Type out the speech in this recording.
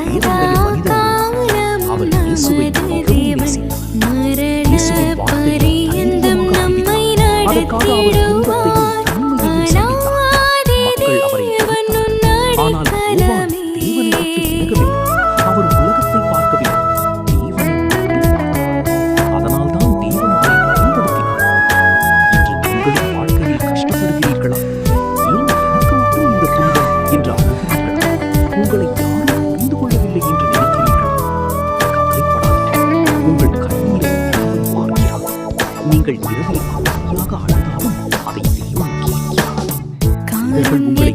தேவனுடைய மனிதன் அவர் இயேசுவை மிகவும் நேசித்தார். இயேசுவின் வார்த்தையை தைரியமாக அறிவித்தார். அதற்காக அவர் துன்பத்தையும் நன்மையையும் சந்தித்தார். மக்கள் அவரை வெறுத்தார். ஆனால் யோவான் தேவனை விட்டு விலகவில்லை. அவர் உலகத்தை பார்க்கவில்லை, தேவனை மட்டும் பார்த்தார். அதனால்தான் தேவன் அவரை பயன்படுத்தினார். இன்று உங்களின் வாழ்க்கையில் கஷ்டப்படுகிறீர்களா? ஏன் எனக்கு மட்டும் இந்த துன்பம் என்று அழுகிறீர்களா? உங்களை யாரும் புரிந்து கொள்ளவில்லை என்று நினைக்கிறீர்களா? கவலைப்படாதீர்கள். உங்கள் கண்ணீரை தேவன் பார்க்கிறார். நீங்கள் இரவில் அமைதியாக அழுதாலும் அதை தேவன் கேட்கிறார். இவர்கள் உங்களை